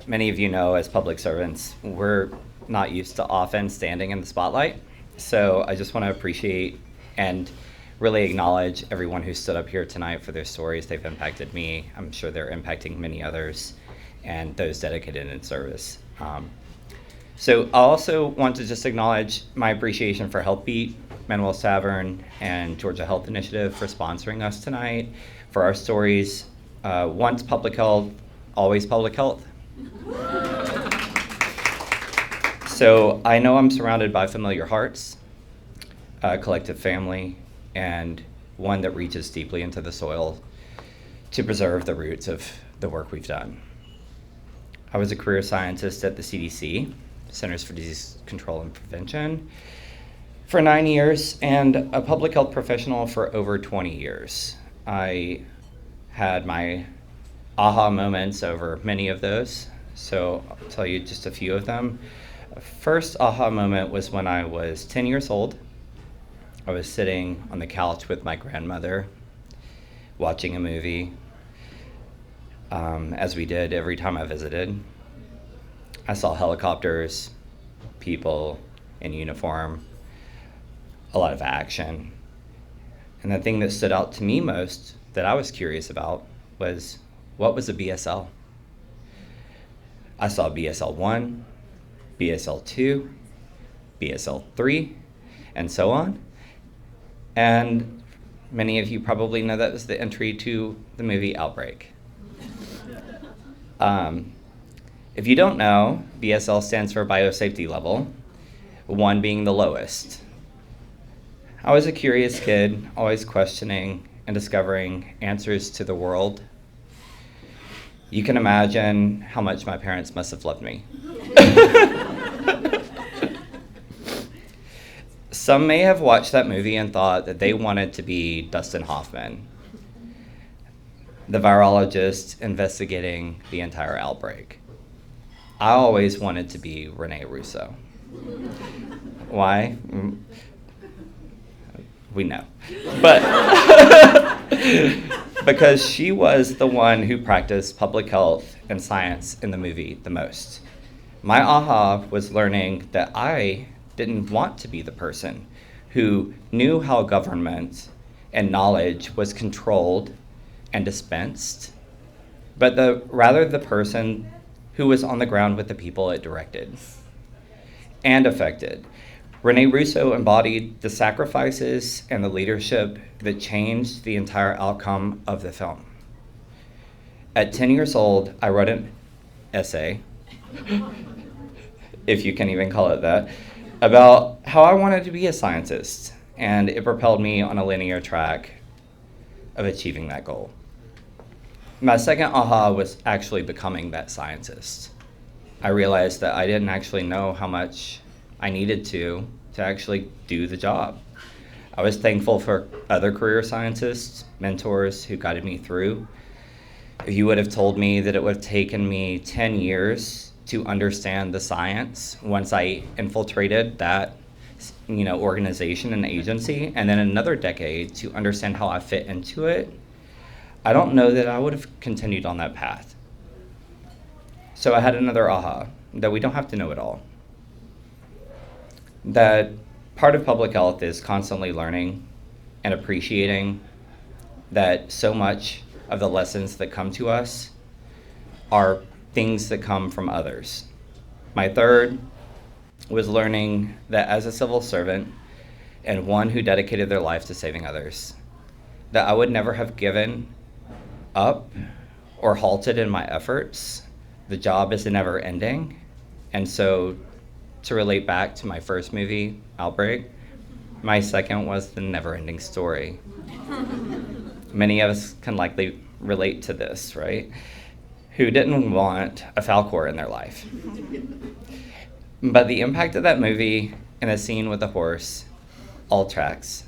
many of you know, as public servants, we're not used to often standing in the spotlight. So I just want to appreciate and really acknowledge everyone who stood up here tonight for their stories. They've impacted me. I'm sure they're impacting many others and those dedicated in service. So I also want to just acknowledge my appreciation for Healthbeat, Manuel's Tavern, and Georgia Health Initiative for sponsoring us tonight, for our stories. Once public health, always public health. So I know I'm surrounded by familiar hearts, a collective family, and one that reaches deeply into the soil to preserve the roots of the work we've done. I was a career scientist at the CDC, Centers for Disease Control and Prevention, for 9 years, and a public health professional for over 20 years. I had my aha moments over many of those, so I'll tell you just a few of them. First aha moment was when I was 10 years old. I was sitting on the couch with my grandmother, watching a movie, as we did every time I visited. I saw helicopters, people in uniform, a lot of action. And the thing that stood out to me most, that I was curious about, was what was a BSL? I saw BSL 1, BSL 2, BSL 3, and so on. And many of you probably know that was the entry to the movie Outbreak. If you don't know, BSL stands for biosafety level, 1 being the lowest. I was a curious kid, always questioning and discovering answers to the world. You can imagine how much my parents must have loved me. Some may have watched that movie and thought that they wanted to be Dustin Hoffman, the virologist investigating the entire outbreak. I always wanted to be Rene Russo. Why? We know. But because she was the one who practiced public health and science in the movie the most. My aha was learning that I didn't want to be the person who knew how government and knowledge was controlled and dispensed, but rather the person who was on the ground with the people it directed and affected. Rene Russo embodied the sacrifices and the leadership that changed the entire outcome of the film. At 10 years old, I wrote an essay, if you can even call it that, about how I wanted to be a scientist, and it propelled me on a linear track of achieving that goal. My second aha was actually becoming that scientist. I realized that I didn't actually know how much I needed to actually do the job. I was thankful for other career scientists, mentors who guided me through. If you would have told me that it would have taken me 10 years to understand the science once I infiltrated that organization and agency, and then another decade to understand how I fit into it, I don't know that I would have continued on that path. So I had another aha, that we don't have to know it all. That part of public health is constantly learning and appreciating that so much of the lessons that come to us are things that come from others. My third was learning that as a civil servant and one who dedicated their life to saving others, that I would never have given up or halted in my efforts. The job is never ending. And so to relate back to my first movie, Outbreak, my second was the never-ending story. Many of us can likely relate to this, right? Who didn't want a Falcor in their life. But the impact of that movie and the scene with the horse, all tracks,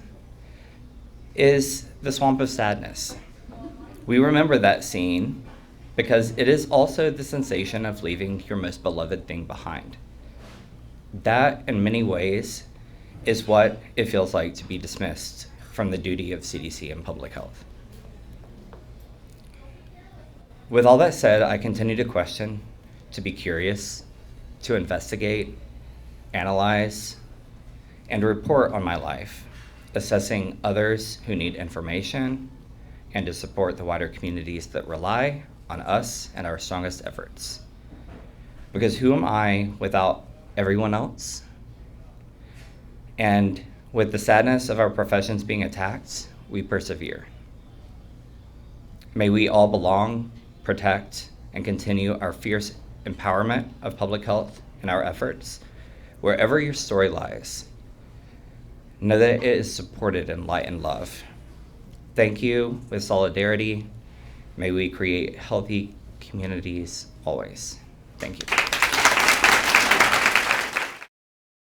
is the swamp of sadness. We remember that scene because it is also the sensation of leaving your most beloved thing behind. That, in many ways, is what it feels like to be dismissed from the duty of CDC and public health. With all that said, I continue to question, to be curious, to investigate, analyze, and report on my life, assessing others who need information, and to support the wider communities that rely on us and our strongest efforts. Because who am I without everyone else? And with the sadness of our professions being attacked, we persevere. May we all belong, protect, and continue our fierce empowerment of public health in our efforts. Wherever your story lies, know that it is supported in light and love. Thank you. With solidarity, may we create healthy communities always. Thank you.